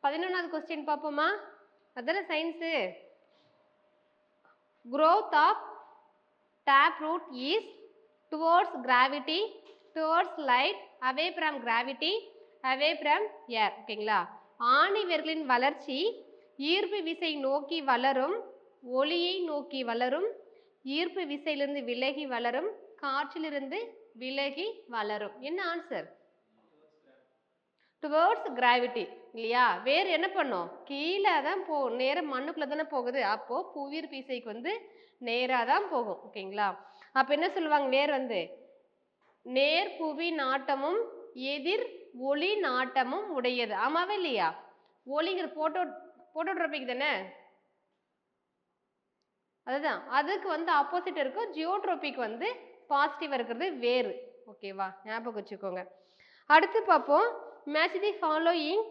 11வது question பார்ப்போமா? அதான science. growth of taproot is towards gravity, towards light, away from gravity, away from air. ஓகேங்களா? ஆணிவேர்களின் வளர்ச்சி ஈர்ப்பு விசை நோக்கி வளரும், ஒளியை நோக்கி வளரும், ஈர்ப்பு விசையிலிருந்து விலகி வளரும், காற்றிலிருந்து விலகி வளரும். என்ன ஆன்சர்? டுவர்ட்ஸ் கிராவிட்டி இல்லையா? வேறு என்ன பண்ணும்? கீழே தான் போகும், நேராக மண்ணுக்குள்ளே தானே போகுது. அப்போது புவியீர்ப்பு விசைக்கு வந்து நேராக தான் போகும். ஓகேங்களா? அப்போ என்ன சொல்லுவாங்க? வேர் வந்து நேர் புவி நாட்டமும் எதிர் ஒளி நாட்டமும் உடையது. ஆமாவே இல்லையா? ஒளிங்கிற போட்டோட்ரோபிக் தானே, அதுதான். அதுக்கு வந்து ஆப்போசிட் இருக்கும். ஜியோட்ரோபிக் வந்து பாசிட்டிவ் இருக்கிறது வேறு. ஓகேவா? ஞாபகம் வச்சுக்கோங்க. அடுத்து பார்ப்போம். Match the following.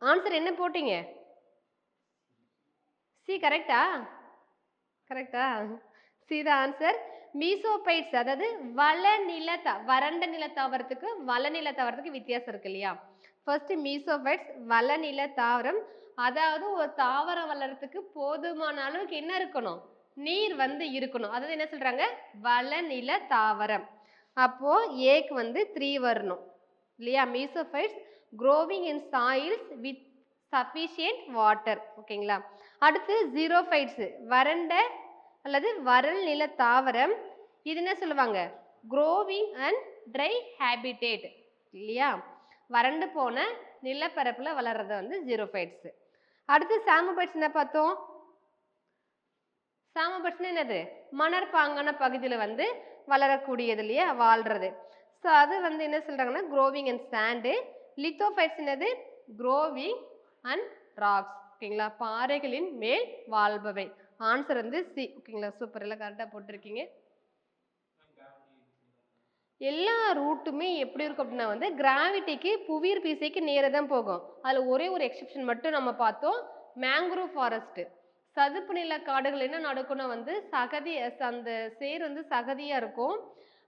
ஆன்சர் என்ன போட்டீங்க? சி கரெக்டா? கரெக்டா? See the answer. மீசோபைட்ஸ், அதாவது வறண்ட நில தாவரத்துக்கு வளநில தாவரத்துக்கு வித்தியாசம் இருக்கு இல்லையா? ஃபர்ஸ்ட் மீசோபைட்ஸ் வளநில தாவரம், அதாவது ஒரு தாவரம் வளர்றதுக்கு போதுமான அளவுக்கு என்ன இருக்கணும்? நீர் வந்து இருக்கணும். அதாவது என்ன சொல்றாங்க? வளநில தாவரம். அப்போ ஏக்கு வந்து 3 வரணும் இல்லையா? மீசோபைட்ஸ் growing in soils with sufficient water. ஓகேங்களா? அடுத்து ஜீரோஃபைட்ஸ் வறண்ட அல்லது வறல் நில தாவரம். இது என்ன சொல்லுவாங்க? growing and dry habitat இல்லையா? வறண்டு போன நிலப்பரப்புல வளர்றது வந்து ஜீரோஃபைட்ஸ். அடுத்து சாமோபைட்ஸ் என்ன பார்த்தோம்? சாமோபைட்ஸ்னா என்னது? மணற்பாங்கான பகுதியில் வந்து வளரக்கூடியது இல்லையா? வாழ்றது. ஸோ அது வந்து என்ன சொல்றாங்கன்னா growing in sand. லித்தோஃபைட்ஸ் என்னது? growing and rocks. ஓகேங்களா? பாறைகளின் மேல் வாழ்பவை. ஆன்சர் வந்து சி. ஓகேங்களா? சூப்பர், எல்லாம் கரெக்டாக போட்டிருக்கீங்க. எல்லா ரூட்டுமே எப்படி இருக்கும் அப்படின்னா வந்து கிராவிட்டிக்கு புவியீர்ப்பு விசைக்கு நேராக தான் போகும். அதில் ஒரே ஒரு எக்ஸெப்ஷன் மட்டும் நம்ம பார்த்தோம். மேங்க்ரோவ் ஃபாரஸ்ட், சதுப்பு நில காடுகள் என்ன நடக்கும்னா வந்து சகதி, அந்த சேர் வந்து சகதியாக இருக்கும்.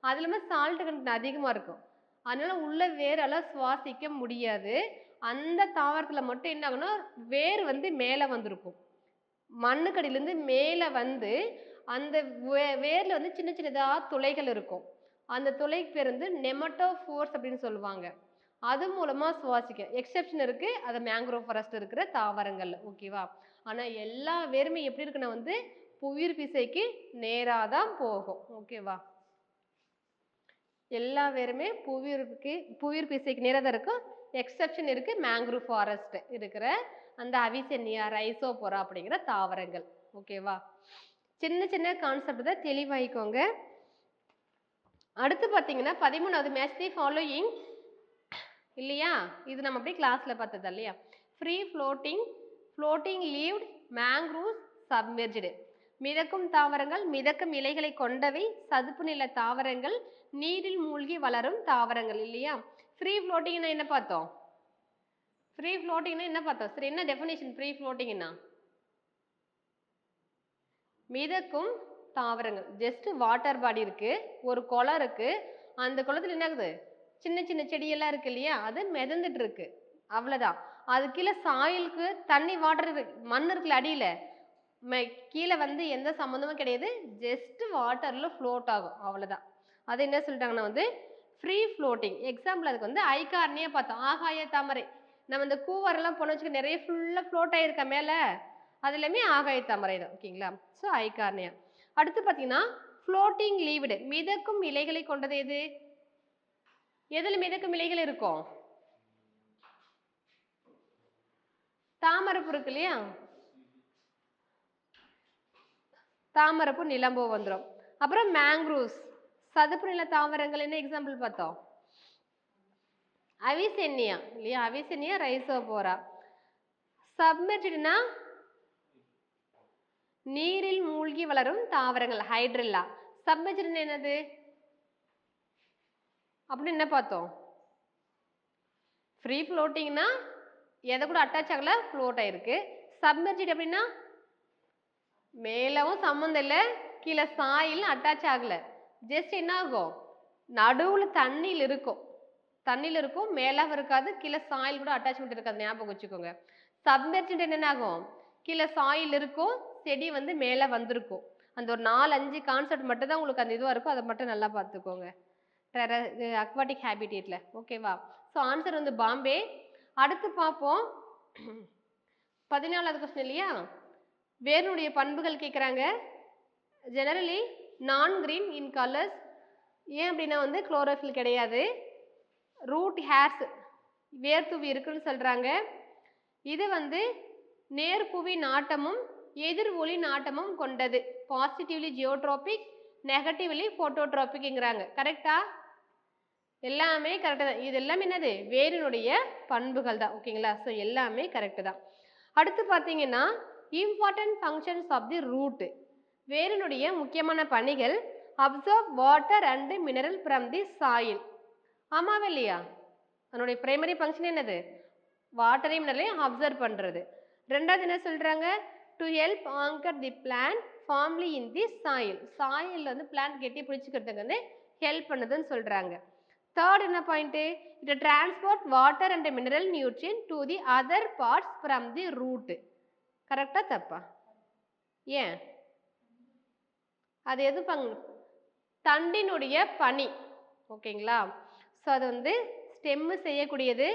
அது இல்லாமல் சால்ட் கண்டென்ட் அதிகமாக இருக்கும். அதனால உள்ள வேரால சுவாசிக்க முடியாது. அந்த தாவரத்தில் மட்டும் என்ன ஆகும்னா வேர் வந்து மேலே வந்திருக்கும். மண்ணுக்கடியிலேருந்து மேலே வந்து அந்த வேரில் வந்து சின்ன சின்னதாக துளைகள் இருக்கும். அந்த துளைக்கு பேர் வந்து நெமட்டோஃபோர்ஸ் அப்படின்னு சொல்லுவாங்க. அது மூலமாக சுவாசிக்க எக்ஸெப்ஷன் இருக்குது, அது மேங்க்ரோவ் ஃபாரஸ்ட் இருக்கிற தாவரங்கள்ல. ஓகேவா? ஆனால் எல்லா வேருமே எப்படி இருக்குன்னா வந்து புவியீர்ப்பு விசைக்கு நேராக தான் போகும். ஓகேவா? எல்லா வேருமே புவியீர்ப்பு விசைக்கு நேராக தான் இருக்கும். எக்ஸெப்ஷன் இருக்கு, மேங்க்ரோவ் ஃபாரஸ்ட் இருக்கிற அந்த அவிசென்னியா, ரைசோபோரா அப்படிங்கிற தாவரங்கள். ஓகேவா? சின்ன சின்ன கான்செப்ட் தான், தெளிவாயிக்கோங்க. அடுத்து பார்த்தீங்கன்னா 13வது மேட்ச் தி ஃபாலோயிங் இல்லையா? இது நம்ம அப்படியே கிளாஸ்ல பார்த்தது இல்லையா? Free floating lived mangroves submerged. மிதக்கும் தாவரங்கள், மிதக்கும் இலைகளை கொண்டவை, சதுப்பு நில தாவரங்கள், நீரில் மூழ்கி வளரும் தாவரங்கள் இல்லையா? ஃப்ரீ ஃப்ளோட்டிங்னா என்ன பார்த்தோம்? ஃப்ரீ ஃப்ளோட்டிங்னா என்ன பார்த்தோம்? சரி, என்ன டெஃபினேஷன் ஃப்ரீ ஃப்ளோட்டிங்னா? மிதக்கும் தாவரங்கள். ஜஸ்ட் வாட்டர் பாடி இருக்கு, ஒரு குளம் இருக்கு, அந்த குளத்துல என்ன ஆகுது? சின்ன சின்ன செடியெல்லாம் இருக்கு இல்லையா? அது மிதந்துட்டு இருக்கு, அவ்வளவுதான். அது கீழே சாயிலுக்கு தண்ணி வாட்டர் மண் இருக்குல்ல அடியில, கீழே வந்து எந்த சம்மந்தமும் கிடையாது, ஜஸ்ட் வாட்டர்ல ஃப்ளோட் ஆகும், அவ்வளவுதான். அது என்ன சொல்லிட்டாங்கன்னா வந்து ஃப்ரீ ஃப்ளோட்டிங். எக்ஸாம்பிள் அதுக்கு வந்து ஐகார்னியா பார்த்தோம், ஆகாய தாமரை. நம்ம இந்த கூவரெல்லாம் போன வச்சுக்க நிறைய ஃபுல்லாக ஃப்ளோட் ஆயிருக்க மேலே, அது எல்லாமே ஆகாய தாமரை தான். ஓகேங்களா? So Eichhornia. அடுத்து பார்த்தீங்கன்னா ஃப்ளோட்டிங் லீவ்டு, மிதக்கும் இலைகளை கொண்டது எது? எதில் மிதக்கும் இலைகள் இருக்கும்? தாமரைப்பூ இருக்கு இல்லையா? தாமரைப்பூ நிலம்போ வந்துடும். அப்புறம் மேங்க்ரூவ்ஸ், சதுப்பு நில தாவரங்கள். என்ன எக்ஸாம்பிள் பார்த்தோம்? அவிசென்னியா இல்லையா? அவிசென்னியா, ரைசோபோரா. சப்மெர்ஜ்டுனா நீரில் மூழ்கி வளரும் தாவரங்கள், ஹைட்ரில்லா. சப்மெர்ஜ்டு என்னது அப்படின்னு என்ன பார்த்தோம்? ஃப்ரீ ஃப்ளோட்டிங்னா எதை கூட அட்டாச் ஆகல, ஃப்ளோட் ஆயிருக்கு. சப்மெர்ஜ்டு அப்படின்னா மேலவும் சம்மந்தம் இல்லை, கீழே சாயில் அட்டாச் ஆகல, ஜஸ்ட் என்ன ஆகும்? நடுவில் தண்ணியில் இருக்கும். தண்ணியில் இருக்கும், மேலாகவும் இருக்காது, கீழே சாயில் கூட அட்டாச்மெண்ட் இருக்காது, ஞாபகம் வச்சுக்கோங்க. சப்மெர்ஜ்டு என்ன ஆகும், கீழே சாயில் இருக்கும், செடி வந்து மேலே வந்திருக்கும். அந்த ஒரு 4-5 கான்செப்ட் மட்டும் தான் உங்களுக்கு அந்த இதுவாக இருக்கும், அதை மட்டும் நல்லா பார்த்துக்கோங்க அக்வாட்டிக் ஹேபிடேட்ல. ஓகேவா? ஸோ ஆன்சர் வந்து பாம்பே. அடுத்து பார்ப்போம் 14வது கொஸ்டின் இல்லையா, வேரினுடைய பண்புகள் கேட்குறாங்க. ஜெனரலி நான் கிரீன் இன் கலர்ஸ். ஏன் அப்படின்னா வந்து குளோரோஃபில் கிடையாது. ரூட் ஹேர்ஸ் வேர்த்துவி இருக்குன்னு சொல்கிறாங்க. இது வந்து நேர்புவி நாட்டமும் எதிர் ஒளி நாட்டமும் கொண்டது. பாசிட்டிவ்லி ஜியோட்ரோபிக், நெகட்டிவ்லி போட்டோட்ரோபிக்ங்கிறாங்க. கரெக்டா? எல்லாமே கரெக்டு தான். இது எல்லாமே என்னது, வேரினுடைய பண்புகள் தான். ஓகேங்களா? ஸோ எல்லாமே கரெக்டு தான். அடுத்து பார்த்தீங்கன்னா important functions of the root. வேரினுடைய முக்கியமான பணிகள் absorb water and mineral from the soil. ஆமாவே இல்லையா? அதனுடைய பிரைமரி ஃபங்க்ஷன் என்னது, வாட்டரையும் மினரலையும் அப்சர்வ் பண்ணுறது. ரெண்டாவது என்ன சொல்கிறாங்க, to help anchor the plant firmly in the soil. Soil வந்து பிளான்ட் கெட்டி பிடிச்சிக்கிறதுக்கு வந்து ஹெல்ப் பண்ணுதுன்னு சொல்கிறாங்க. தேர்ட் என்ன point, it transport water and mineral nutrient to the other parts from the root. கரெக்டா தப்பா? ஏன் அது எது தண்டினுடைய பணி. ஓகேங்களா? ஸோ அது வந்து ஸ்டெம்மு செய்யக்கூடியது.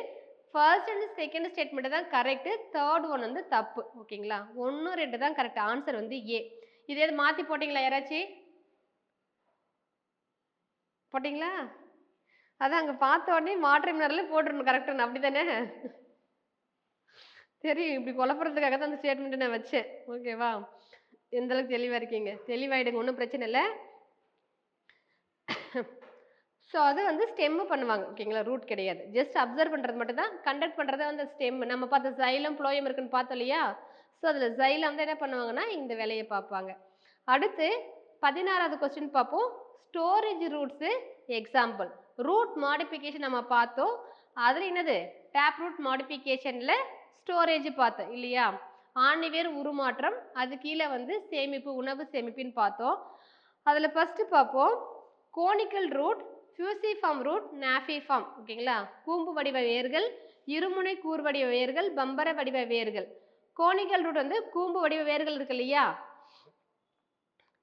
ஃபர்ஸ்ட் அண்ட் செகண்ட் ஸ்டேட்மெண்ட் தான் கரெக்டு, தேர்ட் ஒன் வந்து தப்பு. ஓகேங்களா? 1, 2 தான் கரெக்ட். ஆன்சர் வந்து ஏ. இதே எது மாற்றி போட்டிங்களா யாராச்சும்? போட்டிங்களா? அதான் அங்கே பார்த்த உடனே வாட்டர் மினரல் போட்டுருணும் கரெக்டாக, அப்படி தானே? சரி, இப்படி குழப்பறதுக்காக தான் அந்த ஸ்டேட்மெண்ட்டை நான் வச்சேன். ஓகேவா? எந்த அளவுக்கு தெளிவாக இருக்கீங்க? தெளிவாயிடுங்க, ஒன்றும் பிரச்சனை இல்லை. ஸோ அது வந்து ஸ்டெம்மு பண்ணுவாங்க. ஓகேங்களா? ரூட் கிடையாது. ஜஸ்ட் அப்சர்வ் பண்ணுறது மட்டும் தான். கண்டக்ட் பண்ணுறது வந்து ஸ்டெம். நம்ம பார்த்த ஜைலம் ஃப்ளோயம் இருக்குன்னு பார்த்தோம் இல்லையா? ஸோ அதில் ஜைலம் வந்து என்ன பண்ணுவாங்கன்னா இந்த வேலையை பார்ப்பாங்க. அடுத்து 16வது கொஸ்டின் பார்ப்போம். Storage roots example. Root modification நம்ம பார்த்தோம். அதில் என்னது, டேப் ரூட் மாடிஃபிகேஷனில் ஸ்டோரேஜ் பார்த்தோம் இல்லையா? ஆணிவேர் உருமாற்றம், அது கீழே வந்து சேமிப்பு, உணவு சேமிப்புன்னு பார்த்தோம். அதில் ஃபஸ்ட்டு பார்ப்போம் கோனிக்கல் ரூட், ஃபியூசிஃபார்ம் ரூட், நாஃபிஃபார்ம். ஓகேங்களா? கூம்பு வடிவ வேர்கள், இருமுனை கூர் வடிவ வேர்கள், பம்பர வடிவ வேர்கள். கோனிக்கல் ரூட் வந்து கூம்பு வடிவ வேர்கள் இருக்கு இல்லையா?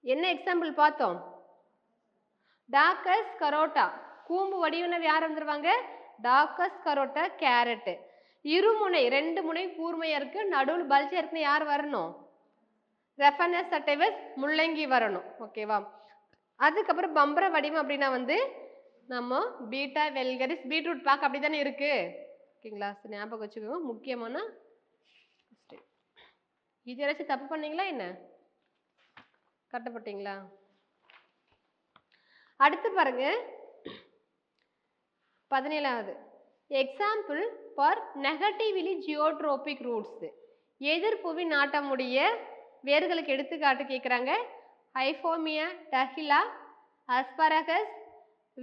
என்ன எக்ஸாம்பிள் பார்த்தோம்? டாக்கஸ் கரோட்டா. கூம்பு வடிவம் யார் வந்துருவாங்க? டாக்கஸ் கரோட்டா, கேரட். இருமுனை 2 முனை கூர்மையா இருக்கு, நடுவில் பல்ஜா இருக்குன்னு யார் வரணும்? ரெஃபனஸ் சட்டைவஸ், முள்ளங்கி வரணும். ஓகேவா? அதுக்கப்புறம் பம்பர வடிவம் அப்படின்னா வந்து நம்ம பீட்டா வெல்கரிஸ், பீட்ரூட் பாக் அப்படி தானே இருக்கு. ஓகேங்களா? ஞாபகம் வச்சுக்கோங்க, முக்கியமான இது. யாராச்சும் தப்பு பண்ணீங்களா என்ன? கட்டப்பட்டீங்களா? அடுத்து பாருங்க 17வது example for negatively geotropic roots. எதிர்ப்புவி நாட்டமுடைய வேர்களுக்கு எடுத்துக்காட்டு கேட்குறாங்க. Ipomoea Dahlia, Asparagus,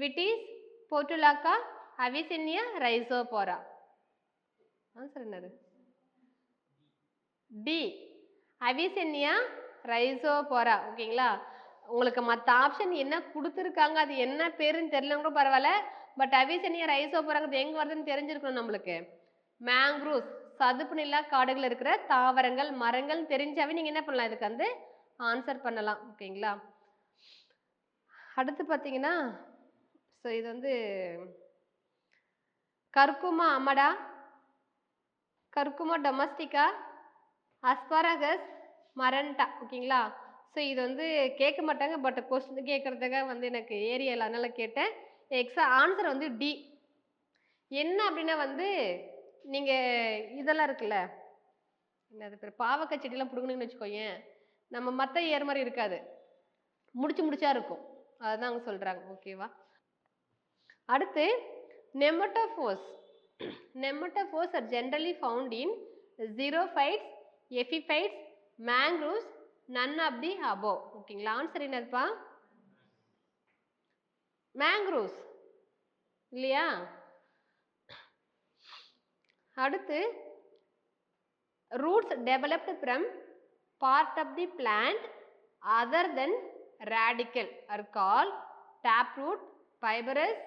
Vitis, Portulaca, Avicennia, Rhizophora. Answer என்னது? D, Avicennia Rhizophora. ஓகேங்களா? உங்களுக்கு மற்ற ஆப்ஷன் என்ன கொடுத்துருக்காங்க, அது என்ன பேருன்னு தெரியலன்னு கூட பரவாயில்ல, பட் அவிசினியா ரைசோபோராங்கிறது எங்கே வருதுன்னு தெரிஞ்சிருக்கணும் நம்மளுக்கு. மேங்க்ரூவ்ஸ், சதுப்பு நில காடுகள் இருக்கிற தாவரங்கள், மரங்கள் தெரிஞ்சாவே நீங்கள் என்ன பண்ணலாம், இதுக்கு வந்து ஆன்சர் பண்ணலாம். ஓகேங்களா? அடுத்து பார்த்தீங்கன்னா ஸோ இது வந்து கர்குமா அமடா, கர்குமா டொமஸ்டிகா, அஸ்பாரகஸ், மரண்டா. ஓகேங்களா? ஸோ இது வந்து கேட்க மாட்டாங்க, பட் கொஸ்டின் கேட்குறதுக்காக வந்து எனக்கு ஏரியல் அதனால் கேட்டேன். ஆன்சர் வந்து டி. என்ன அப்படின்னா வந்து நீங்கள் இதெல்லாம் இருக்குல்ல, என்னது பேர், பாவக்காய் செடியெல்லாம் பிடுங்கணுன்னு வச்சுக்கோயேன், நம்ம மற்ற ஏர் மாதிரி இருக்காது, முடிச்சா இருக்கும், அதுதான் அவங்க சொல்கிறாங்க. ஓகேவா? அடுத்து நெமட்டோஃபோர்ஸ். Nematophores are generally found in xerophytes, epiphytes, mangroves, none of the above. ஓகேங்களா? ஆன்சர் என்னதுப்பா? மேங்க்ரோவ்ஸ் இல்லையா? அடுத்து roots developed from part of the plant other than radicle are called taproot, fibrous,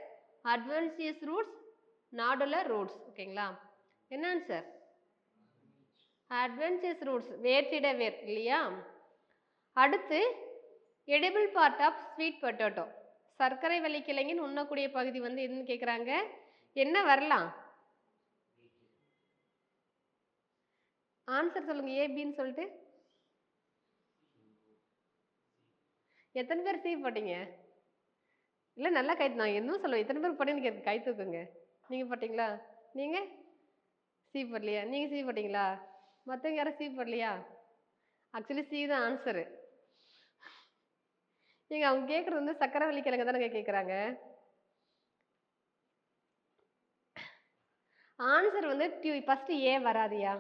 adventitious roots, nodular roots. ஓகேங்களா? என்ன answer? Adventitious roots. வேர்த்திட வேர் இல்லையா? அடுத்து edible part of sweet potato. சர்க்கரை வள்ளிக்கிழங்கின் உண்ணக்கூடிய பகுதி வந்து எதுன்னு கேட்குறாங்க. என்ன வரலாம்? ஆன்சர் சொல்லுங்க. ஏபின்னு சொல்லிட்டு. எத்தனை பேர் சி போட்டீங்க? இல்லை நல்லா கை நான் இன்னும் சொல்லுவேன். எத்தனை பேர் போட்டீங்கன்னு கை தூக்குங்க. நீங்கள் போட்டிங்களா? நீங்கள் சி போடலையா? நீங்கள் சி போட்டிங்களா? மற்றவங்க யாரும் சி போடலையா? ஆக்சுவலி சி தான் ஆன்சரு. நீங்கள் அவங்க கேட்குறது வந்து சக்கரை வள்ளிக்கிழங்கு தானே கேட்குறாங்க. ஆன்சர் வந்து ஃபஸ்ட்டு ஏ வராதியா?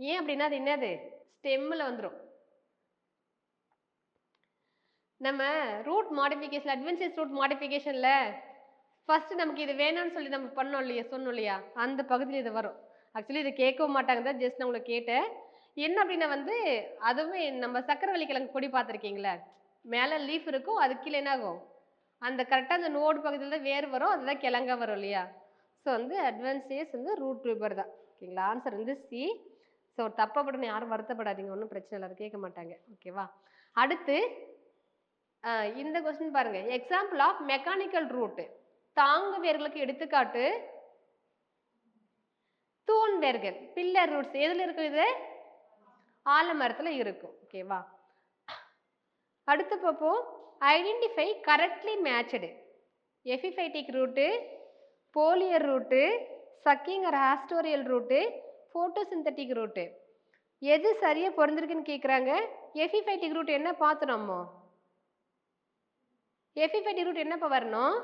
ஏன் அப்படின்னா அது என்னது? ஸ்டெம்மில் வந்துடும். நம்ம ரூட் மாடிஃபிகேஷன் அட்வென்ச்சர்ஸ் ரூட் மாடிஃபிகேஷனில் ஃபஸ்ட்டு நமக்கு இது வேணும்னு சொல்லி நம்ம பண்ணோம் இல்லையா, சொன்னோம் இல்லையா, அந்த பகுதியில் இது வரும். ஆக்சுவலி இது கேட்கவும் மாட்டாங்க தான், ஜஸ்ட் நான் உங்களை கேட்டேன். என்ன அப்படின்னா வந்து அதுவுமே நம்ம சக்கரை வள்ளிக்கிழங்கு கொடி பார்த்துருக்கீங்களா, மேலே லீஃப் இருக்கும், அது கீழே என்ன ஆகும், அந்த கரெக்டாக அந்த நோடு பகுதியில் தான் வேர் வரும், அதுதான் கிழங்கா வரும் இல்லையா. ஸோ வந்து அட்வென்ச்சர்ஸ் வந்து ரூட் டியூபர் தான். ஓகேங்களா? ஆன்சர் வந்து சி. ஸோ தப்பப்படணும், யாரும் வருத்தப்படாதீங்க, ஒன்றும் பிரச்சனை இல்லை, அது கேட்க மாட்டாங்க. ஓகேவா? அடுத்து இந்த கொஸ்டின் பாருங்க. Example of mechanical root. தாங்கு வேர்களுக்கு எடுத்துக்காட்டு தூண் வேர்கள், பில்லர் ரூட்ஸ். எதுல இருக்கும்? இது ஆலமரத்துல இருக்கும். ஓகேவா? அடுத்து பார்ப்போம். Identify correctly matched. Epiphytic root, foliar root, sucking or haustorial root, photosynthetic root. எது சரியா பொருந்திருக்குன்னு கேட்குறாங்க. எபிஃபைட்டிக் ரூட் என்ன பார்த்தோம் நம்ம? எபிஃபைட்டிக் ரூட் என்னப்பா வரணும்?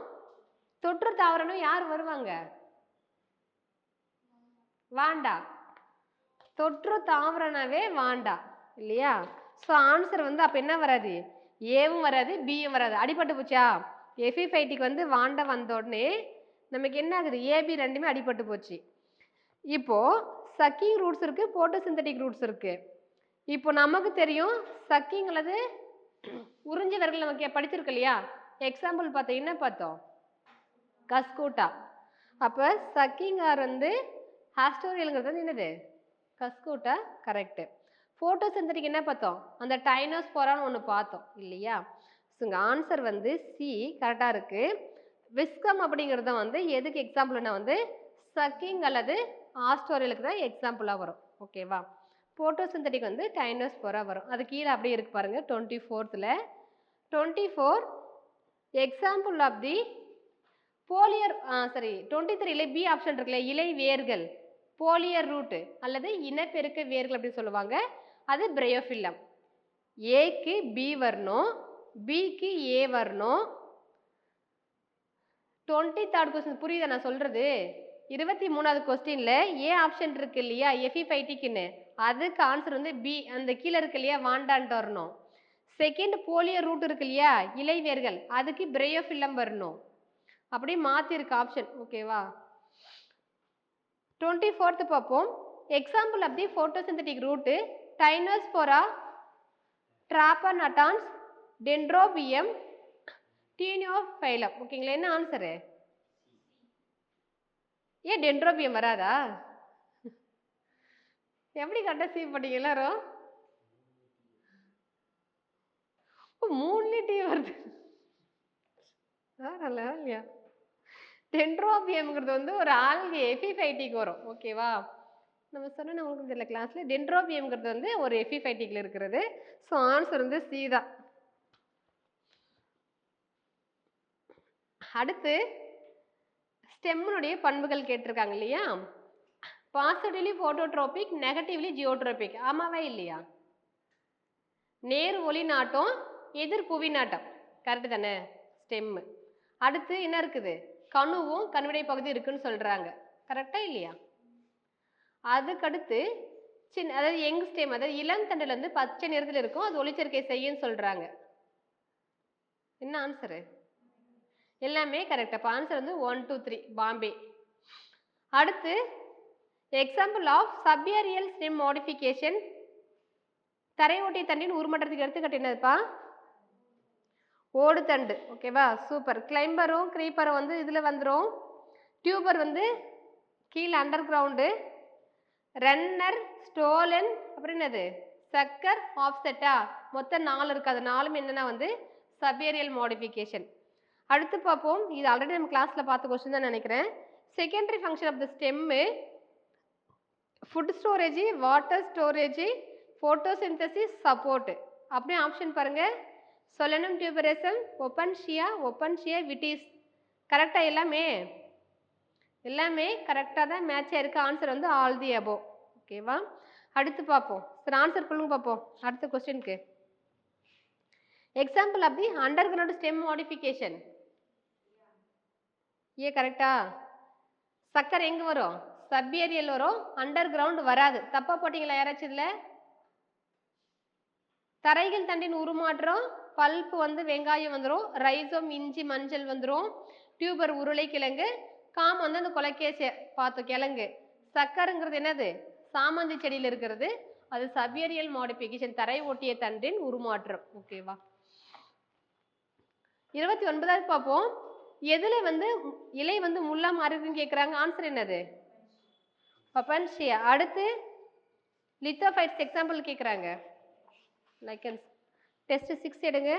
தொற்று தாவரணும். யார் வருவாங்க? வாண்டா. தொற்று தாவரனாவே வாண்டா இல்லையா? ஸோ ஆன்சர் வந்து அப்போ என்ன வராது? ஏவும் வராது, பியும் வராது. அடிபட்டு போச்சா? எபிஃபைட்டிக் வந்து வாண்டா வந்த உடனே நமக்கு என்ன ஆகுது? ஏபி ரெண்டுமே அடிபட்டு போச்சு. இப்போ சக்கிங் ரூட்ஸ் இருக்கு, போட்டோசிந்தட்டிக் ரூட்ஸ் இருக்கு. இப்போ நமக்கு தெரியும் சக்கிங் அல்லது உறிஞ்சி வர்கள் நமக்கு படிச்சிருக்கு இல்லையா. எக்ஸாம்பிள் பார்த்தோம், என்ன பார்த்தோம்? கஸ்கூட்டா. அப்போ சக்கிங் ஆர் வந்து ஹாஸ்டோரியல்ங்கிறது என்னது? கஸ்கூட்டா. கரெக்டு. போட்டோசிந்தட்டிக் என்ன பார்த்தோம்? அந்த டைனோஸ்போரான்னு ஒன்று பார்த்தோம் இல்லையா. ஸோ இங்கே ஆன்சர் வந்து சி கரெக்டாக இருக்கு. விஸ்கம் அப்படிங்கிறது வந்து எதுக்கு எக்ஸாம்பிள்னா வந்து சக்கிங் அல்லது ஆஸ்டோரியலுக்கு தான் எக்ஸாம்பிளாக வரும். ஓகேவா? போட்டோசிந்தட்டிக் வந்து டைனோஸ்போரா வரும். அது கீழே அப்படியே இருக்கு பாருங்க. 24th 24 example of the foliar 23 B option இருக்குல்ல, இலை வேர்கள், போலியர் ரூட் அல்லது இனப்பெருக்க வேர்கள் அப்படின்னு சொல்லுவாங்க. அது பிரயோஃபில்லம். ஏக்கு பி வரணும், பிக்கு ஏ வரணும். 23rd கொஸ்டின் புரியுதா நான் சொல்றது? 23வது கொஸ்டின்ல ஏ ஆப்ஷன் இருக்கு இல்லையா, எபிஃபைட்டிக்னு, அதுக்கு ஆன்சர் வந்து பி. அந்த கீழே இருக்கு இல்லையா, வாண்டான்ட்டு வரணும். செகண்ட் போலியர் ரூட் இருக்கு இல்லையா, இலைவேர்கள், அதுக்கு பிரயோஃபில்லம் வரணும். அப்படியே மாத்திருக்கு ஆப்ஷன். ஓகேவா? 24th பார்ப்போம். Example of the photosynthetic root Tinospora, Trapa natans, Dendrobium, Taeniophyllum. ஓகேங்களா? என்ன ஆன்சரு? ஏன் டென்ட்ரோபியம் வராதா? எப்படி கரெக்டாக சி பண்ணீங்க எல்லாரும்? 3 டீ வருது. நல்லா இல்லையா? டென்ட்ரோபியம்ங்கிறது வந்து ஒரு ஆல்கே எபிஃபைட்டிக் வரும். ஓகேவா? நம்ம சொன்ன உங்களுக்கு தெரியல கிளாஸ்ல. டென்ட்ரோபியம்ங்கிறது வந்து ஒரு எபிஃபைட்டிக்ல இருக்கிறது. ஸோ ஆன்சர் வந்து சி தான். அடுத்து ஸ்டெம்னுடைய பண்புகள் கேட்டிருக்காங்க இல்லையா. Positively phototropic, negatively geotropic. ஆமாவா இல்லையா? நேர் ஒளி நாட்டம், எதிர் புவி நாட்டம். கரெக்டு தானே? ஸ்டெம்மு. அடுத்து என்ன இருக்குது? கணுவும் கணுவிடை பகுதி இருக்குன்னு சொல்றாங்க. கரெக்டா இல்லையா? அதுக்கடுத்து சின்ன, அதாவது யங் ஸ்டெம், அதாவது இளம் தண்டுல வந்து பச்சை நிறத்தில் இருக்கும், அது ஒளிச்சேர்க்கை செய்யுன்னு சொல்றாங்க. என்ன ஆன்சரு? எல்லாமே கரெக்ட். அப்போ ஆன்சர் வந்து 1 2 3 பாம்பே. அடுத்து எக்ஸாம்பிள் ஆஃப் சப்ஏரியல் ஸ்டெம் மாடிஃபிகேஷன். தரை ஓட்டிய தண்டின் உருமாற்றத்துக்கு எடுத்துக்காட்டு என்னதுப்பா? ஓடு தண்டு. ஓகேவா? சூப்பர். கிளைம்பரும் க்ரீப்பரும் வந்து இதில் வந்துடும். டியூபர் வந்து கீழே அண்டர் கிரவுண்டு, ரன்னர், ஸ்டோலன், அப்புறம் என்னது சக்கர், ஆஃப்செட்டா, மொத்தம் 4 இருக்கு. அது 4ம் என்னன்னா வந்து சபேரியல் மாடிஃபிகேஷன். அடுத்து பார்ப்போம். இது ஆல்ரெடி நம்ம கிளாஸ்ல பார்த்த கொஸ்டின் தான் நினைக்கிறேன். Secondary function of the stem, food storage, water storage, photosynthesis, support. அப்படியே ஆப்ஷன் பாருங்க. Solanum tuberosum, Opuntia, Vitis. கரெக்டா எல்லாமே? எல்லாமே கரெக்டாக தான் மேட்ச் ஆயிருக்கு. ஆன்சர் வந்து ஆல் தி அபோவ். ஓகேவா? அடுத்து பார்ப்போம். சரி, ஆன்சர் சொல்லுங்க பார்ப்போம். அடுத்த கொஸ்டினுக்கு. Example of the underground stem modification. A கரெக்டா? சக்கர் எங்க வரும்? சப்பேரியல் வரும், அண்டர் கிரவுண்ட் வராது. தப்பா போட்டீங்களா யாராச்சும் இதுல? தரைகள் தண்டின் உருமாற்றம், பல்ப் வந்து வெங்காயம் வந்துடும், ரைசோம் இஞ்சி மஞ்சள் வந்துடும், டியூபர் உருளைக்கிழங்கு, காம் வந்து அந்த கொலைக்கேசிய பார்த்தோம் கிழங்கு. சக்கருங்கிறது என்னது? சாமந்தி செடியில் இருக்கிறது. அது சபேரியல் மாடிஃபிகேஷன், தரை ஒட்டிய தண்டின் உருமாற்றம். ஓகேவா? 29வது பார்ப்போம். எதுல வந்து இலை வந்து முள்ளா மாறி இருக்குன்னு கேட்குறாங்க. ஆன்சர் என்னது? பப்பன்ஷியா. அடுத்து லித்தோஃபைட்ஸ் எக்ஸாம்பிள் கேட்குறாங்க. லைக் டெஸ்ட் 6 எடுங்க.